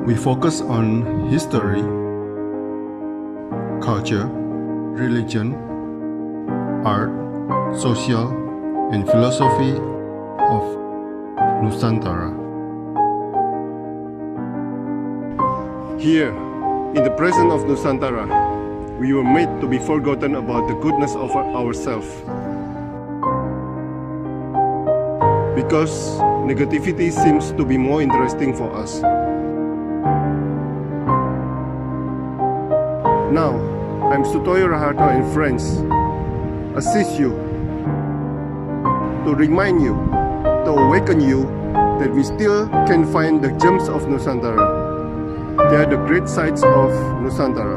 We focus on history, culture, religion, art, social, and philosophy of Nusantara. Here, in the presence of Nusantara, we were made to be forgotten about the goodness of ourselves. Because negativity seems to be more interesting for us. Now, I'm Sutoyo Raharto and friends assist you to remind you, to awaken you that we still can find the gems of Nusantara. They are the great sights of Nusantara.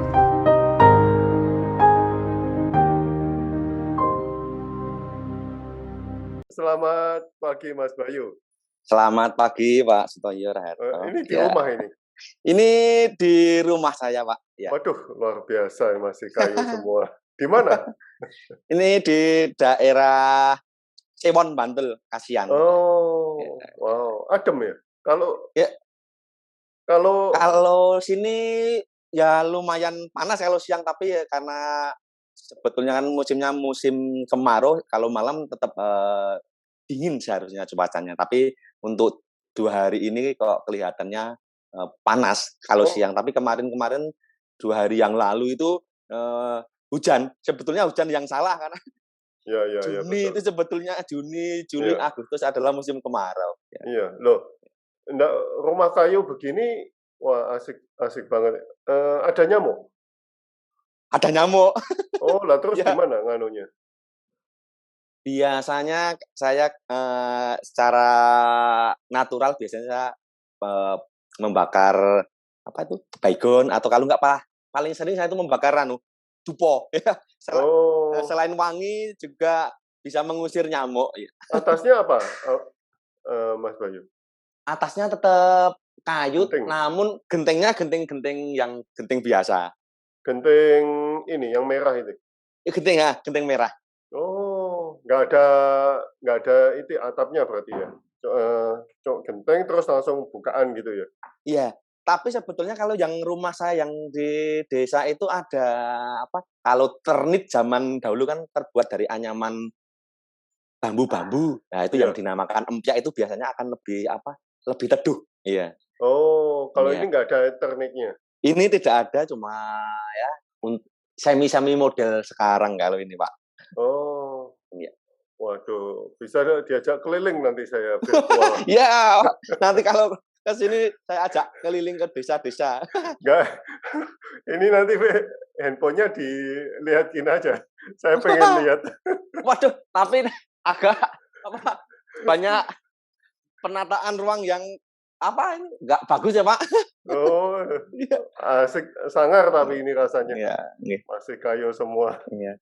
Selamat pagi Mas Bayu. Selamat pagi Pak Sutoyo Raharto. Ini di rumah ini? Ini di rumah saya Pak. Ya. Waduh, luar biasa, masih kayu semua. Di mana? Ini di daerah Cewon, Bantul, Kasihan. Oh, ya. Wow, adem ya? Kalau sini ya lumayan panas kalau siang, tapi ya karena sebetulnya kan musimnya musim kemarau, kalau malam tetap dingin seharusnya cuacanya. Tapi untuk 2 hari ini kok kelihatannya panas kalau siang. Tapi kemarin 2 hari yang lalu itu hujan. Sebetulnya hujan yang salah karena Juni itu sebetulnya Juli, Agustus adalah musim kemarau. Ya. Iya, loh. Rumah kayu begini, wah asik banget. Ada nyamuk? Ada nyamuk. Oh, lah terus ya. Gimana nganunya? Biasanya saya secara natural biasanya membakar apa itu baygon, atau kalau nggak paling sering saya itu membakar dupo. Selain wangi juga bisa mengusir nyamuk. Atasnya apa, Mas Bayu? Atasnya tetap kayu, namun gentengnya genteng yang genteng biasa. Genteng ini yang merah itu? Genteng merah. Oh, nggak ada itu atapnya berarti ya? Genteng terus langsung bukaan gitu ya? Iya. Tapi sebetulnya kalau yang rumah saya yang di desa itu ada apa? Kalau ternit zaman dahulu kan terbuat dari anyaman bambu-bambu. Nah, itu yang dinamakan empyak, itu biasanya akan lebih teduh. Iya. Oh, kalau ini nggak ada ternitnya? Ini tidak ada, cuma ya semi model sekarang kalau ini, Pak. Oh. Iya. Waduh, bisa diajak keliling nanti saya virtual. Ya, nanti kalau ke sini saya ajak keliling ke desa-desa. Enggak, ini nanti handphonenya dilihatin aja. Saya pengen lihat. Waduh, tapi agak banyak penataan ruang yang nggak bagus ya Pak. Oh, asik, sangar tapi ini rasanya. Iya. Masih kayu semua. Iya.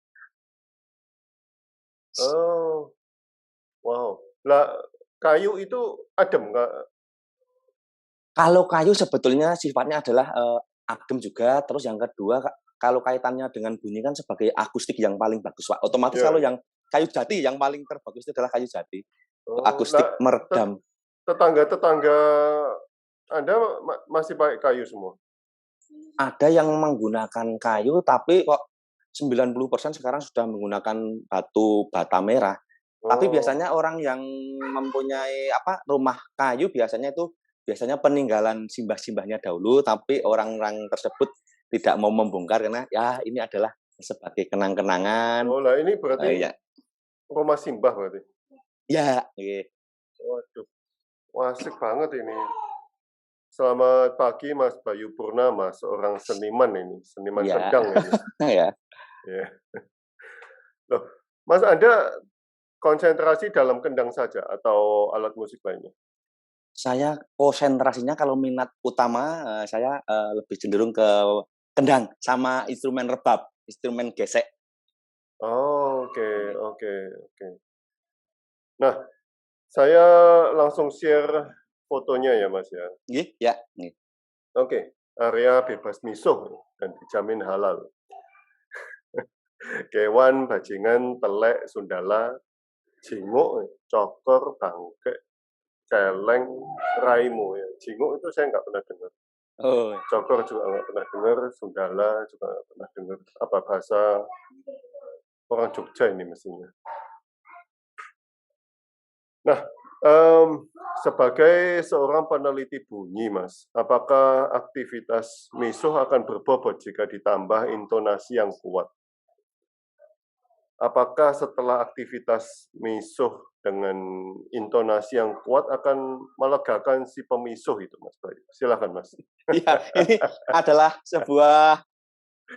Oh, wow. Lah, kayu itu adem nggak? Kalau kayu sebetulnya sifatnya adalah adem juga. Terus yang kedua, kalau kaitannya dengan bunyi kan sebagai akustik yang paling bagus, Pak. Otomatis kalau yang kayu jati yang paling terbagus itu adalah kayu jati. Akustik meredam. Tetangga Anda masih pakai kayu semua? Ada yang menggunakan kayu, tapi kok 90% sekarang sudah menggunakan batu bata merah. Tapi biasanya orang yang mempunyai rumah kayu biasanya peninggalan simbah-simbahnya dahulu, tapi orang-orang tersebut tidak mau membongkar karena ya ini adalah sebagai kenang-kenangan. Oh, lah ini berarti rumah simbah berarti? Ya. Waduh, wah, asik banget ini. Selamat pagi Mas Bayu Purnama, seorang seniman ini, seniman kendang ini. Ya. Loh, Mas, Anda konsentrasi dalam kendang saja atau alat musik lainnya? Saya konsentrasinya kalau minat utama saya lebih cenderung ke kendang sama instrumen rebab, instrumen gesek. Oh, oke. Nah, saya langsung share fotonya ya Mas ya. Ya. Oke, area bebas misuh dan dijamin halal. Kewan, bajingan, telek, sundala, jinguk, cokor, bangke, celeng, raimu ya. Jinguk itu saya nggak pernah dengar. Oh, Cokor juga nggak pernah dengar, Sundala juga nggak pernah dengar. Apa bahasa orang Jogja ini mestinya. Nah, sebagai seorang peneliti bunyi, Mas, apakah aktivitas misuh akan berbobot jika ditambah intonasi yang kuat? Apakah setelah aktivitas misuh dengan intonasi yang kuat akan melegakan si pemisuh itu, Mas Bayu? Silakan, Mas. iya, ini adalah sebuah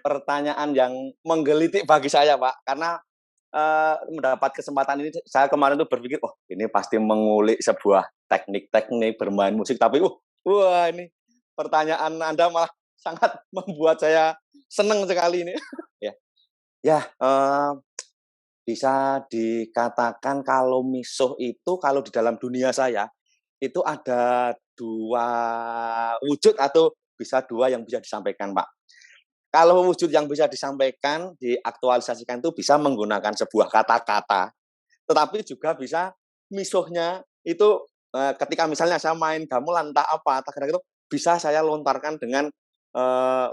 pertanyaan yang menggelitik bagi saya, Pak, karena mendapat kesempatan ini saya kemarin tuh berpikir, "Oh, ini pasti mengulik sebuah teknik-teknik bermain musik," tapi, wah ini pertanyaan Anda malah sangat membuat saya senang sekali ini. Ya, ya, bisa dikatakan kalau misuh itu kalau di dalam dunia saya, itu ada 2 wujud atau bisa 2 yang bisa disampaikan, Pak. Kalau wujud yang bisa disampaikan, diaktualisasikan itu bisa menggunakan sebuah kata-kata, tetapi juga bisa misuhnya itu, ketika misalnya saya main gamelan entah apa, entah itu bisa saya lontarkan dengan,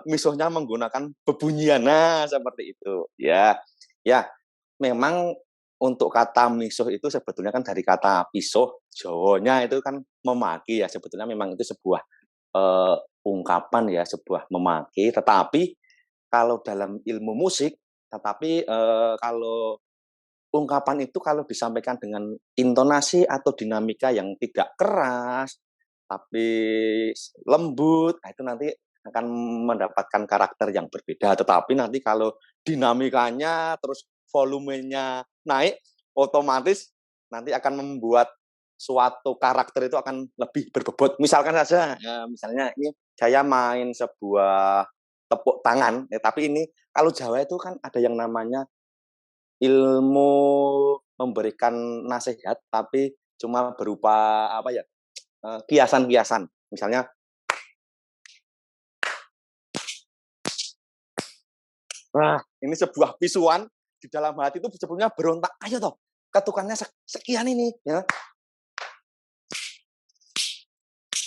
misuhnya menggunakan bebunyian. Nah, seperti itu. Ya, ya memang untuk kata misuh itu sebetulnya kan dari kata pisuh, Jawanya itu kan memaki ya, sebetulnya memang itu sebuah, eee, ungkapan ya, sebuah memaki, tetapi kalau dalam ilmu musik, tetapi, kalau ungkapan itu kalau disampaikan dengan intonasi atau dinamika yang tidak keras, tapi lembut, nah itu nanti akan mendapatkan karakter yang berbeda. Tetapi nanti kalau dinamikanya, terus volumenya naik, otomatis nanti akan membuat suatu karakter itu akan lebih berbobot. Misalkan saja, misalnya ini saya main sebuah tepuk tangan, tapi ini kalau Jawa itu kan ada yang namanya ilmu memberikan nasihat, tapi cuma berupa apa ya, kiasan-kiasan. Misalnya, wah ini sebuah visuan di dalam hati itu sebetulnya berontak, "Ayo toh, ketukannya sekian ini," ya.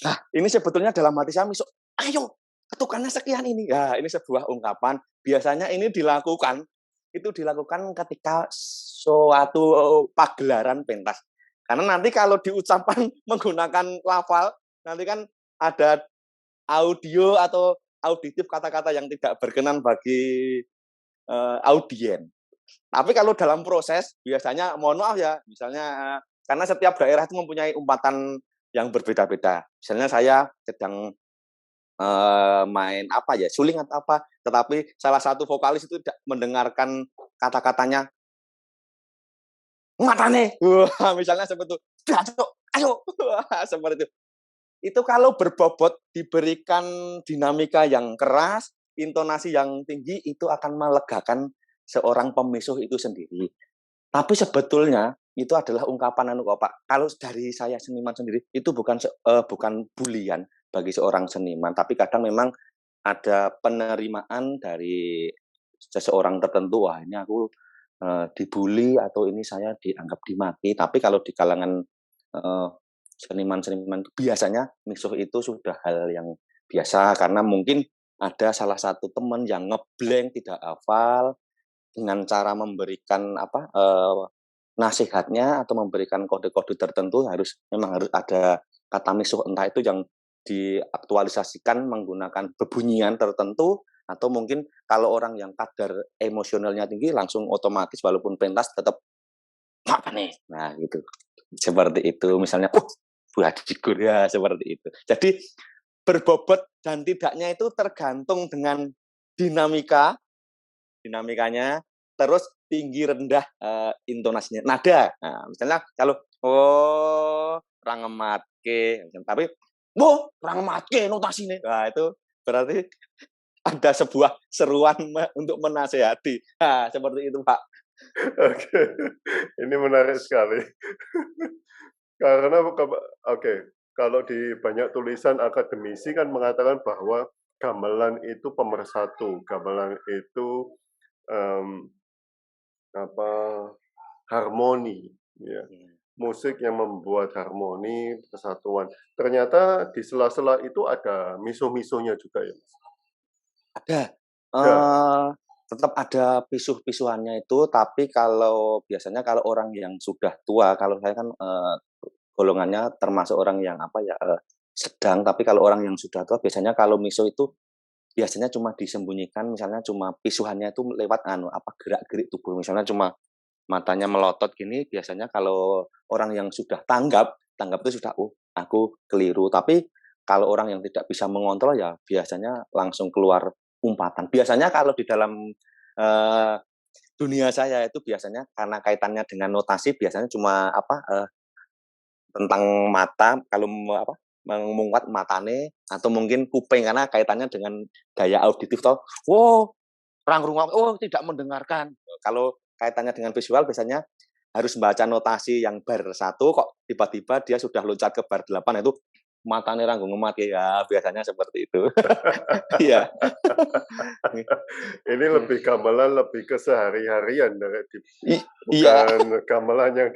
Nah, ini sebetulnya dalam hati saya misuk, "Ayo, ketukannya sekian ini." Ya, ini sebuah ungkapan, biasanya ini dilakukan ketika suatu pagelaran pentas. Karena nanti kalau diucapkan menggunakan lafal, nanti kan ada audio atau auditif kata-kata yang tidak berkenan bagi, audien. Tapi kalau dalam proses biasanya mohon maaf ya, misalnya, karena setiap daerah itu mempunyai umpatan yang berbeda-beda. Misalnya saya sedang, main apa ya, suling atau apa, tetapi salah satu vokalis itu tidak mendengarkan kata-katanya, "Matane!" Wah, misalnya seperti itu, "Dah Cuk, ayo!" Wah, seperti itu. Itu kalau berbobot diberikan dinamika yang keras, intonasi yang tinggi, itu akan melegakan seorang pemisuh itu sendiri. Tapi sebetulnya itu adalah ungkapan anu kok, Pak, kalau dari saya seniman sendiri, itu bukan bulian bagi seorang seniman, tapi kadang memang ada penerimaan dari seseorang tertentu, "Wah ini aku, dibully atau ini saya dianggap dimaki." Tapi kalau di kalangan, heeh, seniman-seniman itu biasanya misuh itu sudah hal yang biasa, karena mungkin ada salah satu teman yang tidak hafal, dengan cara memberikan apa, nasihatnya atau memberikan kode-kode tertentu memang harus ada kata misuh, entah itu yang diaktualisasikan menggunakan bebunyian tertentu, atau mungkin kalau orang yang kadar emosionalnya tinggi langsung otomatis walaupun pentas tetap, "Apa nih?" Nah gitu, seperti itu. Misalnya, buah cikur," ya seperti itu. Jadi berbobot dan tidaknya itu tergantung dengan dinamika dinamikanya, terus tinggi rendah, intonasinya, nada. Nah, misalnya kalau, "Oh, ra ngematke," tapi, "Woh, ra ngematke notasine." Nah, itu berarti ada sebuah seruan untuk menasehati. Nah, seperti itu, Pak. Oke, ini menarik sekali. Karena oke, kalau di banyak tulisan akademisi kan mengatakan bahwa gamelan itu pemersatu, gamelan itu, mmm, apa, harmoni, ya. Iya. musik yang membuat harmoni, kesatuan. Ternyata di sela-sela itu ada miso-misonya juga ya, Mas? Ada, Ada. eee, tetap ada pisuh-pisuhannya itu, tapi kalau biasanya kalau orang yang sudah tua, kalau saya kan, golongannya termasuk orang yang apa ya, sedang, tapi kalau orang yang sudah tua biasanya kalau miso itu biasanya cuma disembunyikan, misalnya cuma pisuhannya itu lewat apa, gerak-gerik tubuh. Misalnya cuma matanya melotot gini, biasanya kalau orang yang sudah tanggap, tanggap itu sudah, "Oh, aku keliru." Tapi kalau orang yang tidak bisa mengontrol ya biasanya langsung keluar umpatan. Biasanya kalau di dalam, eee, dunia saya itu biasanya karena kaitannya dengan notasi biasanya cuma apa, tentang mata, kalau apa, menguat matane atau mungkin kuping karena kaitannya dengan gaya auditif toh, "Wow, orang rumah, oh tidak mendengarkan." Kalau kaitannya dengan visual biasanya harus membaca notasi yang bar satu kok tiba-tiba dia sudah loncat ke bar 8 itu matane ra nggo ngemati, ya biasanya seperti itu. Iya. Ini lebih gamelan lebih ke sehari-harian I iya. bukan gamelan yang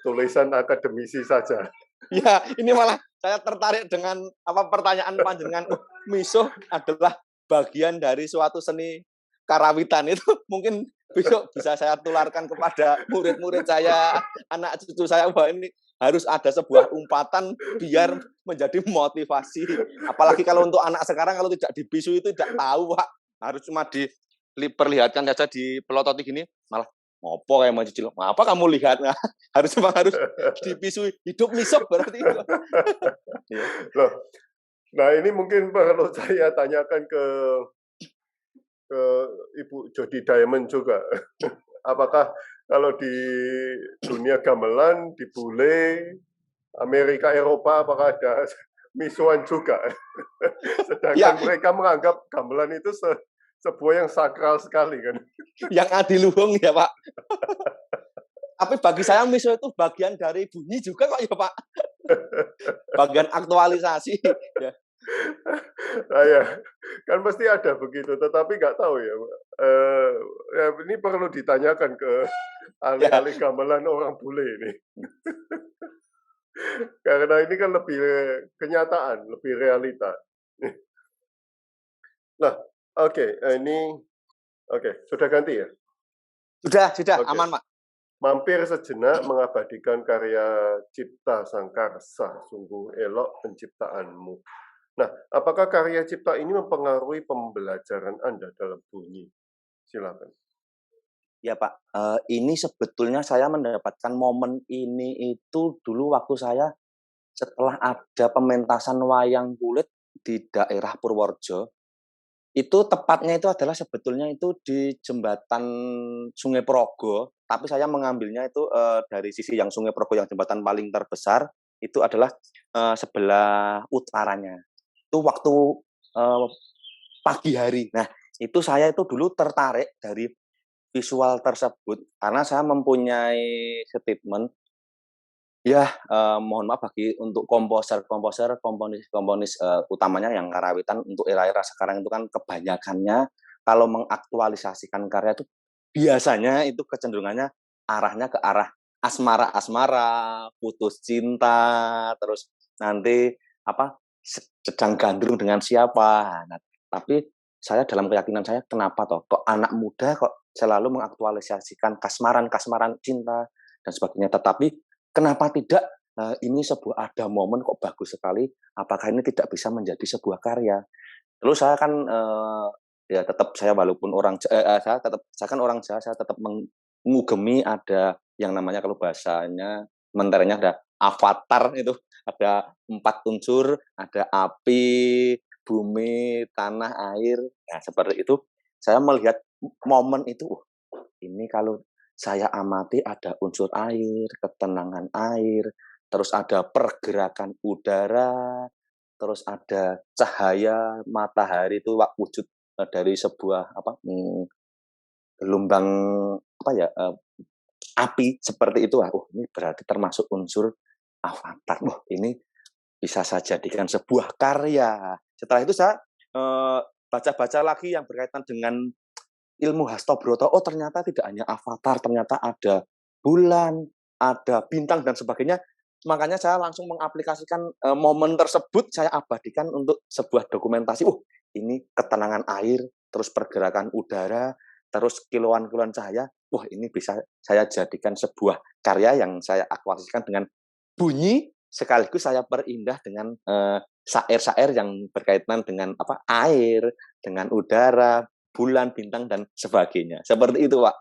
tulisan akademisi saja. Iya, ini malah saya tertarik dengan apa pertanyaan panjenengan, misuh adalah bagian dari suatu seni karawitan itu mungkin besok bisa saya tularkan kepada murid-murid saya, anak cucu saya, wah ini harus ada sebuah umpatan biar menjadi motivasi. Apalagi kalau untuk anak sekarang kalau tidak dibisu itu tidak tahu, Pak. Harus cuma diperlihatkan saja dipelototi gini, malah ngopo kayak mau cicil, apa kamu lihat? Nah, harus dipisui, hidup misok berarti itu. Iya. Loh, nah ini mungkin perlu saya tanyakan ke Ibu Jody Diamond juga. Apakah kalau di dunia gamelan, di bule, Amerika, Eropa, apakah ada misuan juga? Ya, Sedangkan mereka menganggap gamelan itu sebuah yang sakral sekali kan. yang adiluhung ya, Pak. Tapi bagi saya miso itu bagian dari bunyi juga kok ya, Pak. Bagian aktualisasi. Ya, Nah, ya, kan pasti ada begitu, tetapi nggak tahu ya, ya ini perlu ditanyakan ke ya. ahli-ahli gamelan orang bule ini. Karena ini kan lebih kenyataan, lebih realita. Nah, oke, oke, sudah ganti ya? Sudah, Oke. aman, Pak. Mampir sejenak mengabadikan karya cipta Sang Karsa, sungguh elok penciptaanmu. Nah, apakah karya cipta ini mempengaruhi pembelajaran Anda dalam bunyi? Silakan. Ya, Pak. Ini sebetulnya saya mendapatkan momen ini itu dulu waktu saya setelah ada pementasan wayang kulit di daerah Purworejo. Itu tepatnya itu adalah sebetulnya itu di jembatan Sungai Progo, tapi saya mengambilnya itu, dari sisi yang Sungai Progo yang jembatan paling terbesar, itu adalah, sebelah utaranya. Itu waktu, eee, pagi hari. Nah, itu saya itu dulu tertarik dari visual tersebut karena saya mempunyai statement. Ya, mohon maaf bagi untuk komposer-komposer, komponis-komponis, utamanya yang karawitan untuk era-era sekarang itu kan kebanyakannya kalau mengaktualisasikan karya itu biasanya itu kecenderungannya arahnya ke arah asmara-asmara, putus cinta, terus nanti apa, sedang gandrung dengan siapa. Nah, tapi saya dalam keyakinan saya, kenapa toh kok anak muda kok selalu mengaktualisasikan kasmaran-kasmaran cinta dan sebagainya, tetapi kenapa tidak, ini ada momen kok bagus sekali, apakah ini tidak bisa menjadi sebuah karya? Terus saya kan, ya tetap saya walaupun orang saya kan orang Jawa, saya tetap mengugemi ada yang namanya kalau bahasanya menteranya ada avatar itu, ada 4 unsur, ada api, bumi, tanah, air, nah seperti itu. Saya melihat momen itu, ini kalau saya amati ada unsur air, ketenangan air, terus ada pergerakan udara, terus ada cahaya matahari itu wujud, dari sebuah apa, gelombang apa ya, api seperti itu. Ini berarti termasuk unsur avatar. Wah, ini bisa saya jadikan sebuah karya. Setelah itu saya, baca-baca lagi yang berkaitan dengan ilmu Hastobroto, oh ternyata tidak hanya avatar, ternyata ada bulan, ada bintang dan sebagainya. Makanya saya langsung mengaplikasikan momen tersebut saya abadikan untuk sebuah dokumentasi. Ini ketenangan air, terus pergerakan udara, terus kilauan-kilauan cahaya. Wah, ini bisa saya jadikan sebuah karya yang saya akuasikan dengan bunyi sekaligus saya perindah dengan syair-syair yang berkaitan dengan air, dengan udara, bulan, bintang dan sebagainya. Seperti itu, Pak.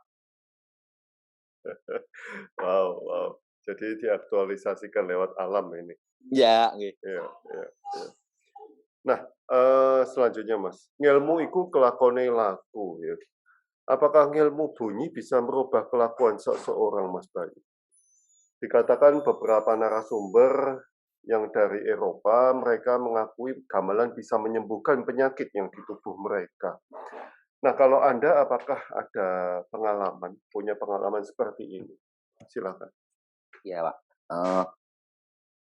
Wow, wow. Jadi diaktualisasikan lewat alam ini. Ya, nggih. Ya, ya, ya. Nah, selanjutnya Mas, ngilmu iku kelakone laku ya. Apakah ngilmu bunyi bisa merubah kelakuan seseorang, Mas Bayu? Dikatakan beberapa narasumber yang dari Eropa, mereka mengakui gamelan bisa menyembuhkan penyakit yang di tubuh mereka. Nah, kalau Anda apakah ada punya pengalaman seperti ini? Silakan. Iya, Pak.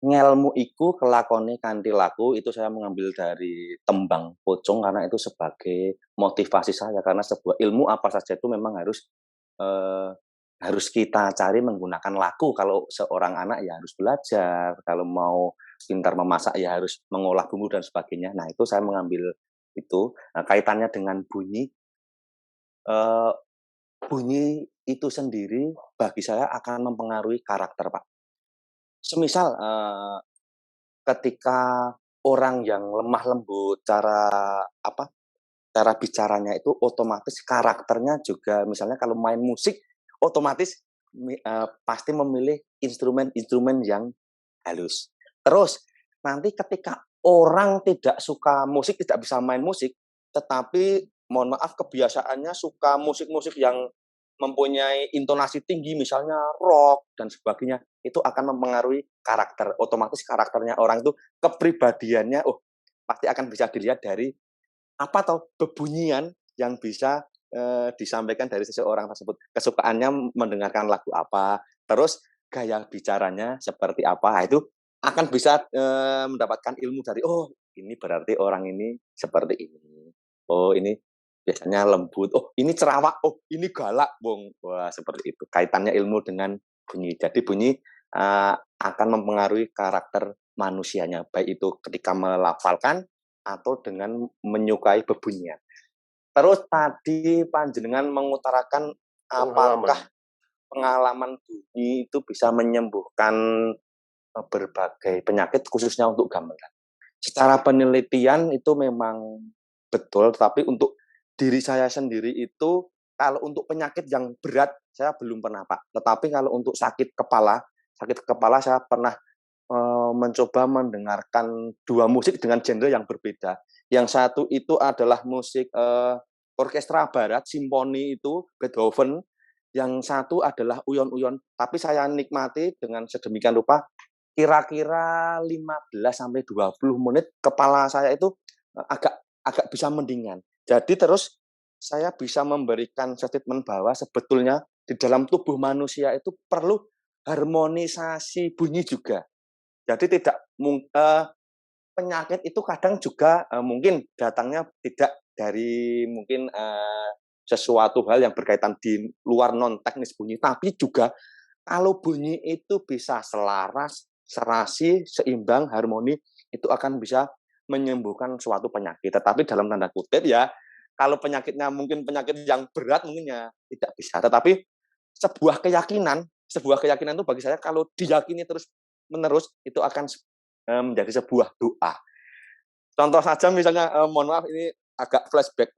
Ngelmu iku kelakone kanthi laku itu saya mengambil dari tembang pocong karena itu sebagai motivasi saya karena sebuah ilmu apa saja itu memang harus kita cari menggunakan laku. Kalau seorang anak ya harus belajar, kalau mau pintar memasak ya harus mengolah bumbu dan sebagainya. Nah, itu saya mengambil itu. Nah, kaitannya dengan bunyi, eee, bunyi itu sendiri bagi saya akan mempengaruhi karakter, Pak. Semisal, ketika orang yang lemah lembut, cara bicaranya itu otomatis karakternya juga misalnya kalau main musik, otomatis pasti memilih instrumen-instrumen yang halus. Terus, nanti ketika orang tidak suka musik, tidak bisa main musik, tetapi mohon maaf kebiasaannya suka musik-musik yang mempunyai intonasi tinggi, misalnya rock dan sebagainya, itu akan mempengaruhi karakter. Otomatis karakternya orang itu, kepribadiannya, pasti akan bisa dilihat dari bebunyian yang bisa disampaikan dari seseorang tersebut. Kesukaannya mendengarkan lagu apa, terus gaya bicaranya seperti apa. Nah, itu akan bisa mendapatkan ilmu dari, ini berarti orang ini seperti ini. Oh, ini biasanya lembut. Oh, ini cerawak. Oh, ini galak, Bung. Wah, seperti itu. Kaitannya ilmu dengan bunyi. Jadi bunyi akan mempengaruhi karakter manusianya, baik itu ketika melafalkan atau dengan menyukai bebunyian. Terus tadi panjenengan mengutarakan Pengalaman. apakah pengalaman bunyi itu bisa menyembuhkan berbagai penyakit khususnya untuk gamelan. Secara penelitian itu memang betul, tapi untuk diri saya sendiri itu kalau untuk penyakit yang berat saya belum pernah, Pak. Tetapi kalau untuk sakit kepala saya pernah mencoba mendengarkan 2 musik dengan genre yang berbeda. Yang satu itu adalah musik orkestra barat, simfoni itu Beethoven, yang satu adalah uyon-uyon, tapi saya nikmati dengan sedemikian rupa, kira-kira 15 sampai 20 menit kepala saya itu agak agak bisa mendingan. Jadi terus saya bisa memberikan statement bahwa sebetulnya di dalam tubuh manusia itu perlu harmonisasi bunyi juga. Jadi penyakit itu kadang juga mungkin datangnya tidak dari mungkin sesuatu hal yang berkaitan di luar non teknis bunyi, tapi juga kalau bunyi itu bisa selaras, serasi, seimbang, harmoni, itu akan bisa menyembuhkan suatu penyakit. Tetapi dalam tanda kutip ya, kalau penyakitnya mungkin penyakit yang berat mungkin ya tidak bisa. Tetapi sebuah keyakinan itu bagi saya kalau diyakini terus menerus itu akan menjadi sebuah doa. Contoh saja misalnya, mohon maaf ini agak flashback.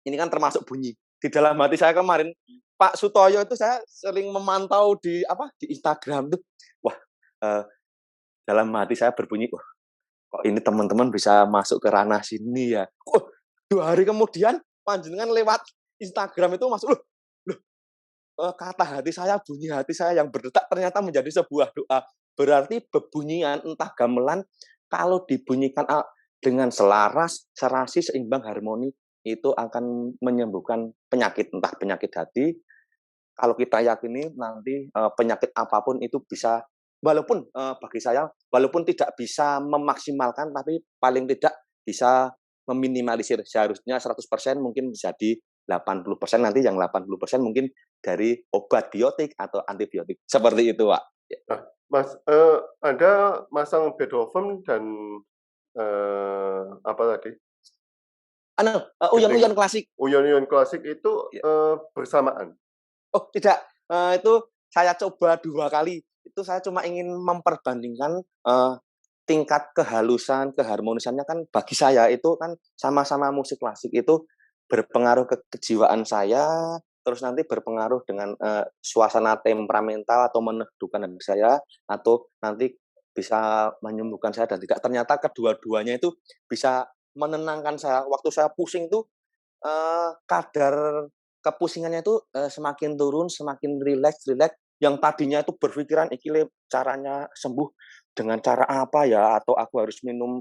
Ini kan termasuk bunyi. Di dalam hati saya kemarin, Pak Sutoyo itu saya sering memantau di Instagram tuh. Wah, eee, dalam hati saya berbunyi, "Wah, kok ini teman-teman bisa masuk ke ranah sini ya?" 2 hari kemudian panjenengan lewat Instagram itu masuk, loh loh, kata hati saya, bunyi hati saya yang berdetak ternyata menjadi sebuah doa. Berarti bebunyian entah gamelan kalau dibunyikan dengan selaras, serasi, seimbang, harmoni itu akan menyembuhkan penyakit, entah penyakit hati. Kalau kita yakini nanti penyakit apapun itu bisa walaupun bagi saya walaupun tidak bisa memaksimalkan tapi paling tidak bisa meminimalisir. Seharusnya 100% mungkin bisa di 80%, nanti yang 80% mungkin dari obat biotik atau antibiotik. Seperti itu, Pak. Nah, Mas, Anda masang Beethoven dan apa tadi? Uyon-uyon klasik. Uyon-uyon klasik itu Ya. bersamaan. Oh, tidak, itu saya coba 2 kali. Itu saya cuma ingin memperbandingkan, tingkat kehalusan, keharmonisannya kan bagi saya itu kan sama-sama musik klasik itu berpengaruh ke kejiwaan saya, terus nanti berpengaruh dengan, suasana temperamental atau meneduhkan hati saya, atau nanti bisa menyembuhkan saya dan tidak. Ternyata kedua-duanya itu bisa menenangkan saya. Waktu saya pusing tuh, kadar kepusingannya itu, semakin turun, semakin rileks, yang tadinya itu berpikiran, "Iki caranya sembuh dengan cara apa ya? Atau aku harus minum,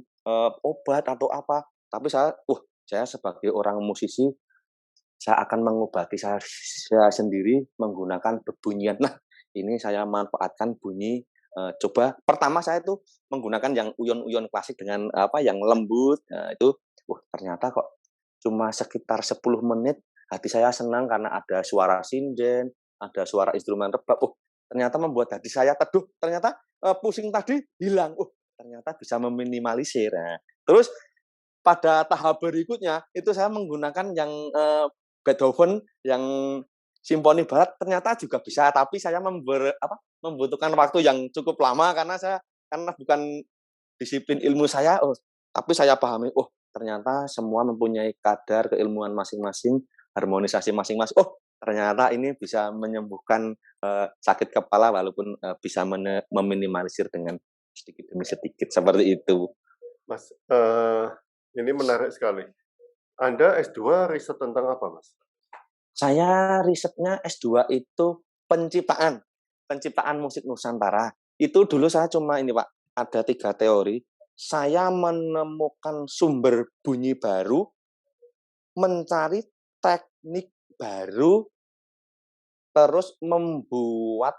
obat atau apa?" Tapi saya sebagai orang musisi, saya akan mengobati saya sendiri menggunakan bebunyian. Nah, ini saya manfaatkan bunyi, coba pertama saya tuh menggunakan yang uyon-uyon klasik dengan, yang lembut, itu, ternyata kok cuma sekitar 10 menit hati saya senang karena ada suara sinden, ada suara instrumen rebab, ternyata membuat hati saya teduh, ternyata, pusing tadi hilang, ternyata bisa meminimalisir. Nah, terus pada tahap berikutnya, itu saya menggunakan yang, Beethoven, yang simfoni barat, ternyata juga bisa, tapi saya membutuhkan waktu yang cukup lama karena bukan disiplin ilmu saya, tapi saya pahami, ternyata semua mempunyai kadar keilmuan masing-masing, harmonisasi masing-masing. Ternyata ini bisa menyembuhkan, sakit kepala walaupun, bisa meminimalisir dengan sedikit demi sedikit, seperti itu. Mas, ini menarik sekali. Anda S2 riset tentang apa, Mas? Saya risetnya S2 itu penciptaan musik Nusantara. Itu dulu saya cuma ini, Pak, ada 3 teori. Saya menemukan sumber bunyi baru, mencari teknik baru, terus membuat,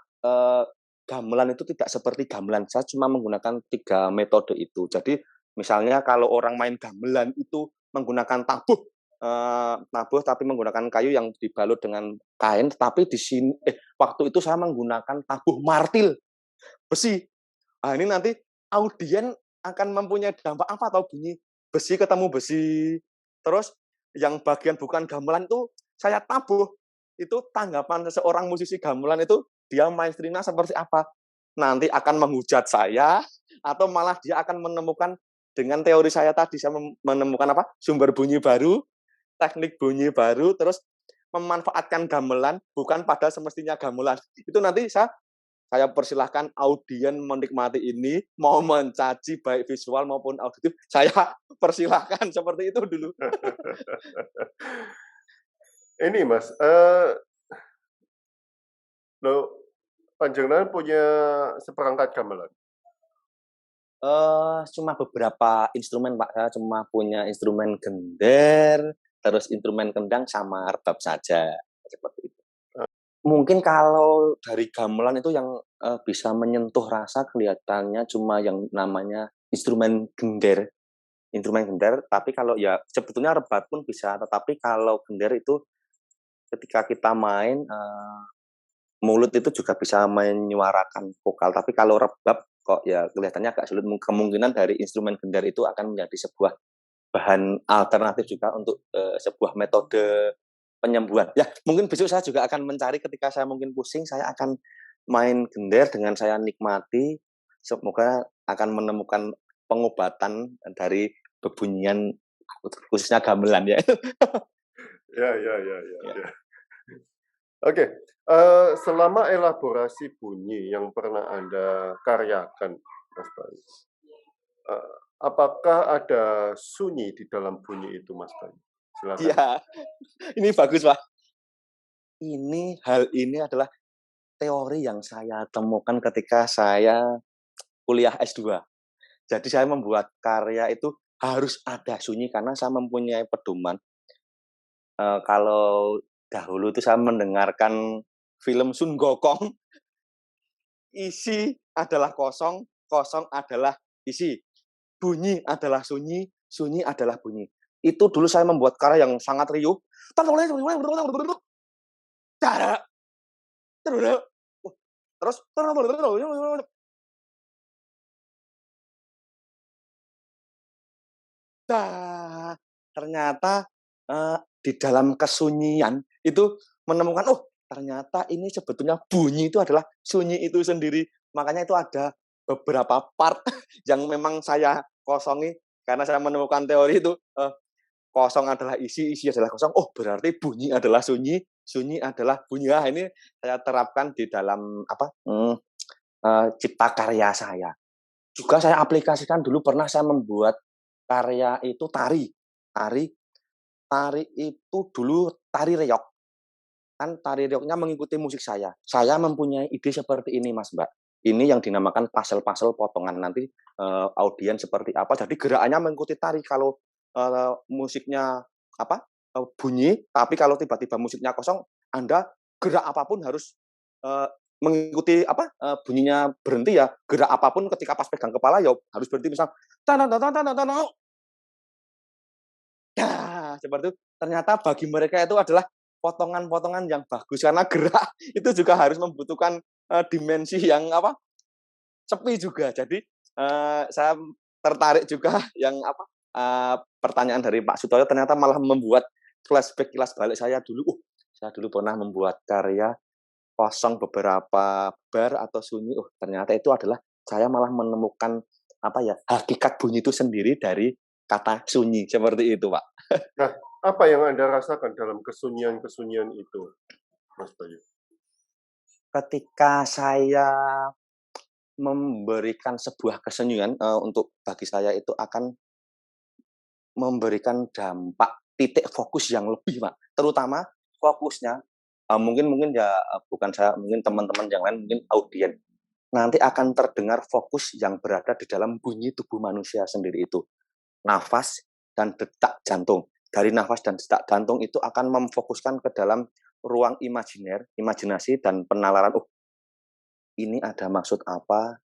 gamelan itu tidak seperti gamelan. Saya cuma menggunakan 3 metode itu. Jadi misalnya kalau orang main gamelan itu menggunakan tabuh tapi menggunakan kayu yang dibalut dengan kain, tapi waktu itu saya menggunakan tabuh martil, besi. Ini nanti audien akan mempunyai dampak apa tahu bunyi besi ketemu besi. Terus yang bagian bukan gamelan itu saya tabuh, itu tanggapan seseorang musisi gamelan itu dia mainstream-nya seperti apa? Nanti akan menghujat saya atau malah dia akan menemukan dengan teori saya tadi, saya menemukan sumber bunyi baru, teknik bunyi baru, terus memanfaatkan gamelan bukan pada semestinya gamelan. Itu nanti saya persilahkan audien menikmati ini, mau mencaci baik visual maupun auditif, saya persilahkan seperti itu dulu. Ini Mas, panjenengan punya seperangkat gamelan? Cuma beberapa instrumen, Pak. Saya cuma punya instrumen gender, terus instrumen kendang sama rebab saja, seperti itu. Mungkin kalau dari gamelan itu yang, bisa menyentuh rasa kelihatannya cuma yang namanya instrumen gender. Instrumen gender, tapi kalau ya sebetulnya rebab pun bisa, tetapi kalau gender itu ketika kita main, mulut itu juga bisa menyuarakan vokal, tapi kalau rebab kok ya kelihatannya agak sulit. Kemungkinan dari instrumen gender itu akan menjadi sebuah bahan alternatif juga untuk, sebuah metode penyembuhan. Ya, mungkin besok saya juga akan mencari ketika saya mungkin pusing, saya akan main gender dengan saya nikmati, semoga akan menemukan pengobatan dari bebunyian khususnya gamelan ya. Ya. Ya. Oke, selama elaborasi bunyi yang pernah Anda karyakan, Mas Bayu, apakah ada sunyi di dalam bunyi itu, Mas Bayu? Silakan. Iya, ini bagus, Pak. Hal ini adalah teori yang saya temukan ketika saya kuliah S2. Jadi saya membuat karya itu harus ada sunyi karena saya mempunyai pedoman. Kalau dahulu itu saya mendengarkan film Sun Gokong, isi adalah kosong, kosong adalah isi. Bunyi adalah sunyi, sunyi adalah bunyi. Itu dulu saya membuat karya yang sangat riuh. terus Nah, ternyata, di dalam kesunyian itu menemukan, oh ternyata ini sebetulnya bunyi itu adalah sunyi itu sendiri. Makanya itu ada beberapa part yang memang saya kosongi karena saya menemukan teori itu, kosong adalah isi, isi adalah kosong. Oh berarti bunyi adalah sunyi, sunyi adalah bunyi. Ah, ini saya terapkan di dalam apa, cipta karya saya. Juga saya aplikasikan dulu pernah saya membuat karya itu tari. Tari tari itu dulu tari reog. Kan tari reognya mengikuti musik saya. Saya mempunyai ide seperti ini Mas, Mbak. Ini yang dinamakan puzzle-puzzle potongan. Nanti, audiens seperti apa, jadi gerakannya mengikuti tari. Kalau, musiknya apa, bunyi, tapi kalau tiba-tiba musiknya kosong, Anda gerak apapun harus, mengikuti apa, bunyinya berhenti ya, gerak apapun ketika pas pegang kepala ya harus berhenti. Misal, seperti itu. Ternyata bagi mereka itu adalah potongan-potongan yang bagus karena gerak itu juga harus membutuhkan, dimensi yang apa, sepi juga. Jadi, saya tertarik juga yang apa, pertanyaan dari Pak Sutoyo ternyata malah membuat flashback kilas balik saya dulu, saya dulu pernah membuat karya kosong beberapa bar atau sunyi, ternyata itu adalah saya malah menemukan apa ya, hakikat bunyi itu sendiri dari kata sunyi, seperti itu, Pak. Nah, apa yang Anda rasakan dalam kesunyian-kesunyian itu, Mas Bayu? Ketika saya memberikan sebuah kesunyian, untuk bagi saya itu akan memberikan dampak titik fokus yang lebih, Pak. Terutama fokusnya, mungkin mungkin ya, bukan saya, mungkin teman-teman yang lain, mungkin audien. Nanti akan terdengar fokus yang berada di dalam bunyi tubuh manusia sendiri itu. Nafas dan detak jantung. Dari nafas dan detak jantung itu akan memfokuskan ke dalam ruang imajinasi dan penalaran, ini ada maksud apa,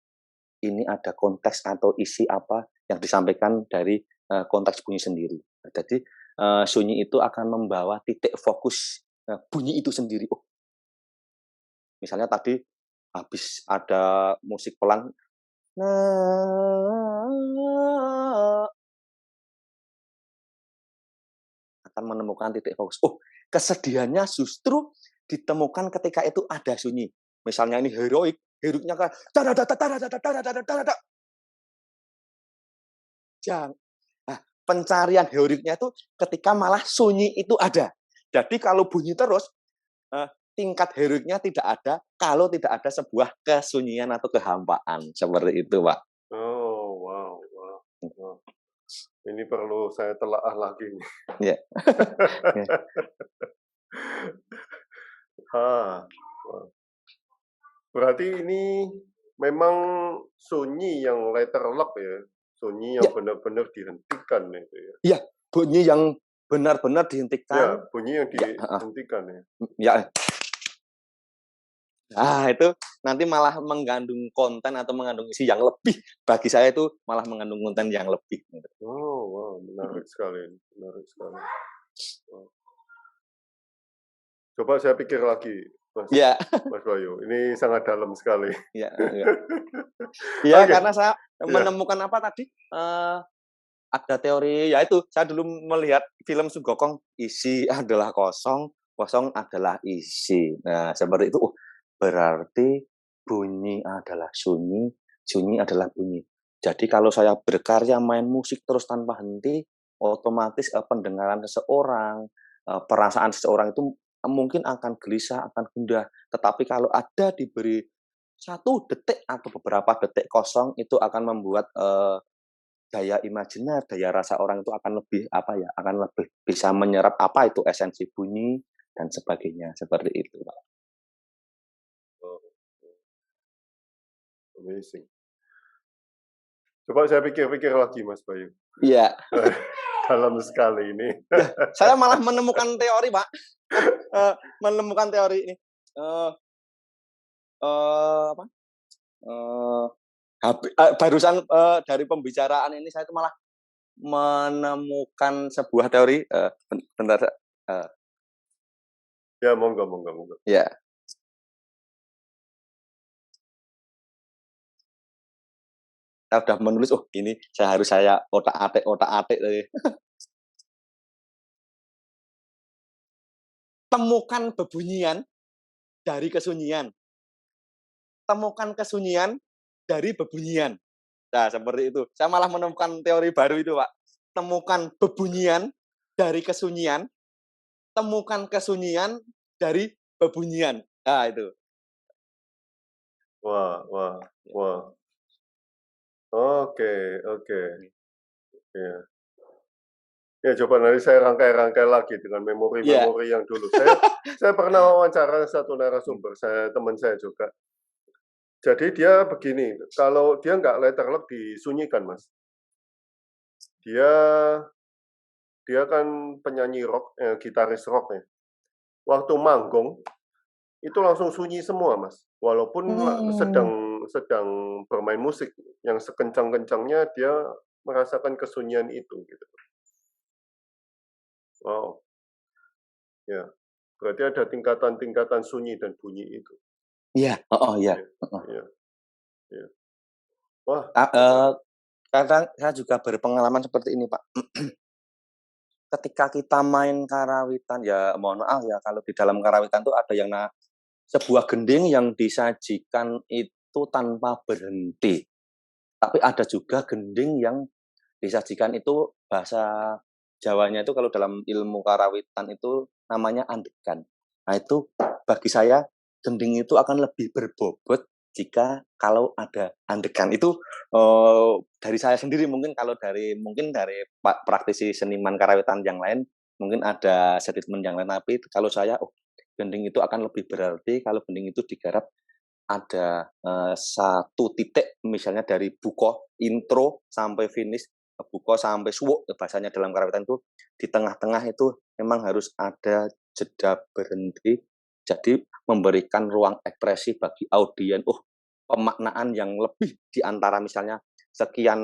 ini ada konteks atau isi apa yang disampaikan dari, konteks bunyi sendiri. Jadi, sunyi itu akan membawa titik fokus, bunyi itu sendiri. Misalnya tadi habis ada musik pelan, akan menemukan titik fokus. Kesedihannya justru ditemukan ketika itu ada sunyi. Misalnya ini heroik, heroiknya kan nah, pencarian heroiknya itu ketika malah sunyi itu ada. Jadi kalau bunyi terus, tingkat heroiknya tidak ada kalau tidak ada sebuah kesunyian atau kehampaan. Seperti itu, Pak. Oh, wow. Ini perlu saya telaah lagi nih. Iya. Wow. Berarti ini memang sunyi yang letter lock ya? Sunyi yang Ya. benar-benar dihentikan itu ya? Iya, bunyi yang benar-benar Ya, dihentikan. bunyi yang Ya, dihentikan ya? Ya. Nah, itu nanti malah mengandung konten atau mengandung isi yang lebih. Bagi saya itu malah mengandung konten yang lebih. Oh, wow, menarik sekali, menarik sekali. Wow. Coba saya pikir lagi, Ya. Mas Bayu. Ini sangat dalam sekali. Ya, ya Oke. karena saya Ya. menemukan apa tadi? Ada teori, ya itu saya dulu melihat film Sugokong, isi adalah kosong, kosong adalah isi. Nah, seperti itu. Berarti bunyi adalah sunyi, sunyi adalah bunyi. Jadi kalau saya berkarya main musik terus tanpa henti, otomatis pendengaran seseorang, perasaan seseorang itu mungkin akan gelisah, akan gundah. Tetapi kalau ada diberi 1 detik atau beberapa detik kosong, itu akan membuat daya imajiner, daya rasa orang itu akan lebih apa ya, akan lebih bisa menyerap apa itu esensi bunyi dan sebagainya, seperti itu, Pak. Oh, amazing. Coba saya pikir-pikir lagi, Mas Bayu. Iya. Dalam sekali ini. Saya malah menemukan teori, Pak. Menemukan teori ini. Apa? Barusan dari pembicaraan ini saya itu malah menemukan sebuah teori. Bentar. Ya, monggo. Ya. saya udah menulis, oh ini saya otak-atik tadi. Temukan bebunyian dari kesunyian. Temukan kesunyian dari bebunyian. Nah, seperti itu. Saya malah menemukan teori baru itu, Pak. Temukan bebunyian dari kesunyian, temukan kesunyian dari bebunyian. Nah, itu. Wah, wah, wah. Oke, oke. Ya. Ya, coba nanti saya rangkai-rangkai lagi dengan Iya. memori-memori yang dulu. Saya pernah wawancara satu narasumber, teman saya juga. Jadi dia begini, kalau dia nggak letterlock disunyikan, Mas. Dia kan penyanyi rock, gitaris rock ya. Waktu manggung itu langsung sunyi semua, Mas. Walaupun sedang Hmm. sedang bermain musik, yang sekencang-kencangnya dia merasakan kesunyian itu gitu. Wow. Ya. Berarti ada tingkatan-tingkatan sunyi dan bunyi itu. Iya, oh iya. Iya. Iya. Iya. Wah, Kadang saya juga berpengalaman seperti ini, Pak. Ketika kita main karawitan, ya mohon maaf ya, kalau di dalam karawitan itu ada yang sebuah gending yang disajikan itu tanpa berhenti. Tapi ada juga gending yang disajikan itu bahasa Jawanya itu kalau dalam ilmu karawitan itu namanya andekan. Nah itu bagi saya gending itu akan lebih berbobot jika kalau ada andekan. Itu dari saya sendiri mungkin dari praktisi seniman karawitan yang lain mungkin ada statement yang lain, tapi kalau saya gending itu akan lebih berarti kalau gending itu digarap ada satu titik misalnya dari buko intro sampai finish, buko sampai suwuk bahasanya dalam karawitan itu di tengah-tengah itu memang harus ada jeda berhenti, jadi memberikan ruang ekspresi bagi audien, pemaknaan yang lebih di antara misalnya sekian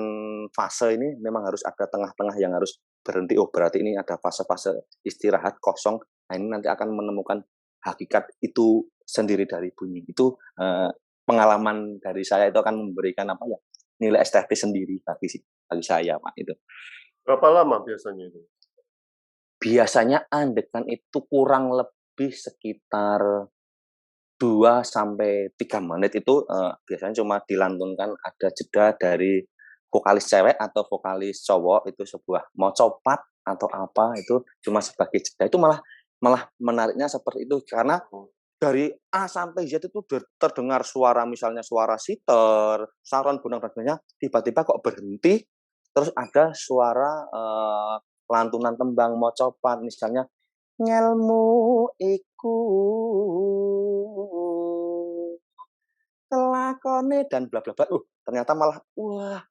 fase ini memang harus ada tengah-tengah yang harus berhenti, berarti ini ada fase-fase istirahat kosong, nah ini nanti akan menemukan hakikat itu sendiri dari bunyi. Itu pengalaman dari saya itu akan memberikan nilai estetis sendiri bagi saya, Pak, itu. berapa lama biasanya itu? Biasanya andekan itu kurang lebih sekitar 2 sampai 3 menit itu biasanya cuma dilantunkan, ada jeda dari vokalis cewek atau vokalis cowok, itu sebuah mau copat atau apa, itu cuma sebagai jeda. Itu malah menariknya seperti itu, karena dari A sampai Z itu terdengar suara, misalnya suara siter, saron, gunang, dan sebagainya, tiba-tiba kok berhenti, terus ada suara lantunan tembang mocopat, misalnya ngelmu iku kelakone dan bla bla bla. Ternyata malah wah,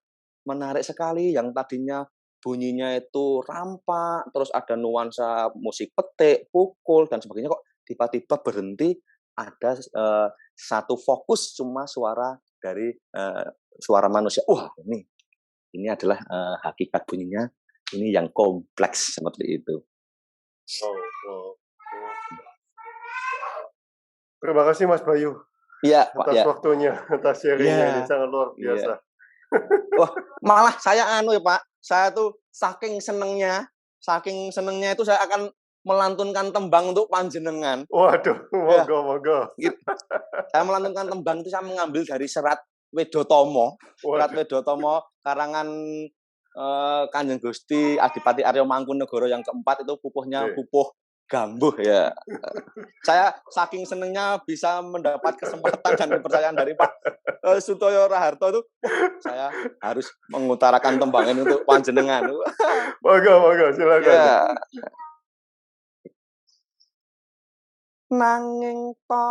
menarik sekali, yang tadinya bunyinya itu rampak, terus ada nuansa musik petik, pukul dan sebagainya, kok tiba-tiba berhenti, ada satu fokus cuma suara dari suara manusia. Wah, ini adalah hakikat bunyinya, ini yang kompleks seperti itu. Oh, oh. Terima kasih Mas Bayu Iya, Pak, atas ya. waktunya, atas sharing-nya ini Iya, sangat luar iya. biasa. Wah, malah saya ya, Pak, saya tuh saking senengnya itu saya akan melantunkan tembang untuk panjenengan. Waduh, Ya, monggo, monggo. saya melantunkan tembang itu saya mengambil dari Serat Wedotomo. Serat Waduh. Wedotomo karangan Kanjeng Gusti Adipati Arya Mangkunegara yang keempat, itu pupuhnya pupuh Gambuh ya. Saya saking senengnya bisa mendapat kesempatan dan kepercayaan dari Pak Sutoyo Raharto itu, saya harus mengutarakan tembang ini untuk panjenengan. Monggo, monggo, silakan. Ya. Nanging to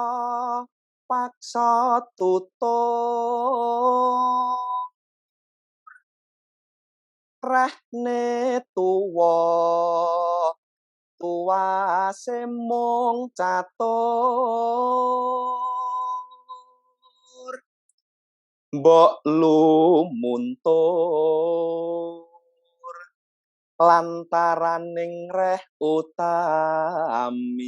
paksa tutup rehne tuwase mung catur mbok lumuntur lantaraning reh utami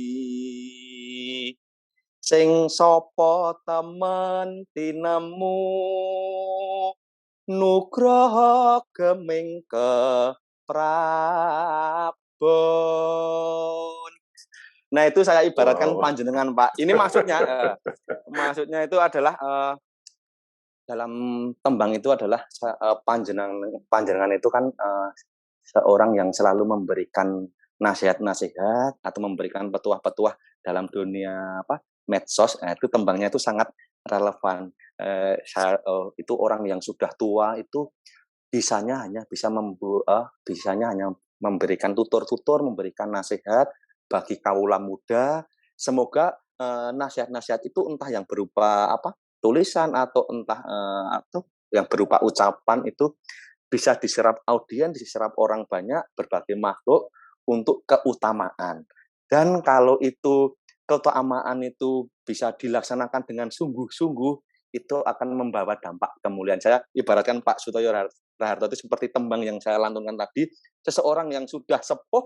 sing sapa temen tinemu Nugroho geming keprabon. Nah, itu saya ibaratkan Wow. panjenengan, Pak. Ini maksudnya itu adalah, dalam tembang itu adalah panjenengan itu kan, seorang yang selalu memberikan nasihat-nasihat atau memberikan petuah-petuah dalam dunia medsos. Nah, itu tembangnya itu sangat relevan. Itu orang yang sudah tua itu bisanya hanya memberikan tutur-tutur, memberikan nasihat bagi kawula muda. Semoga, nasihat-nasihat itu entah yang berupa tulisan atau entah, atau yang berupa ucapan itu bisa diserap audiens, diserap orang banyak, berbagai makhluk untuk keutamaan. Dan kalau itu keutamaan itu bisa dilaksanakan dengan sungguh-sungguh, itu akan membawa dampak kemuliaan. Saya ibaratkan Pak Sutoyo Raharto itu seperti tembang yang saya lantunkan tadi, seseorang yang sudah sepuh,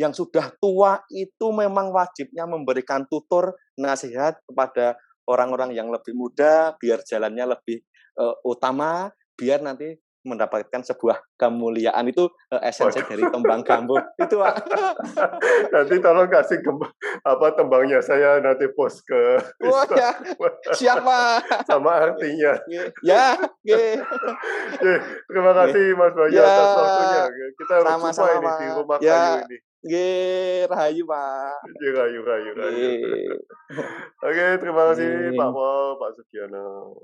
yang sudah tua itu memang wajibnya memberikan tutur, nasihat kepada orang-orang yang lebih muda, biar jalannya lebih utama, biar nanti mendapatkan sebuah kemuliaan. Itu esensi dari tembang Gambuh itu, Pak. Nanti tolong kasih tembangnya, saya nanti post ke Oh ya, Instagram siap, Pak. sama artinya. Ya, nggih. Oke, terima Nggih. kasih Mas Bayu Ya, atas waktunya. Kita harus jumpa sama-sama, ini di Pak. rumah kayu Ya, ini. nggih, rahayu, Pak. Iya, rayu, rayu, rayu. Nggih. Oke, terima kasih Pak Nggih. Pol, Pak Sugiono.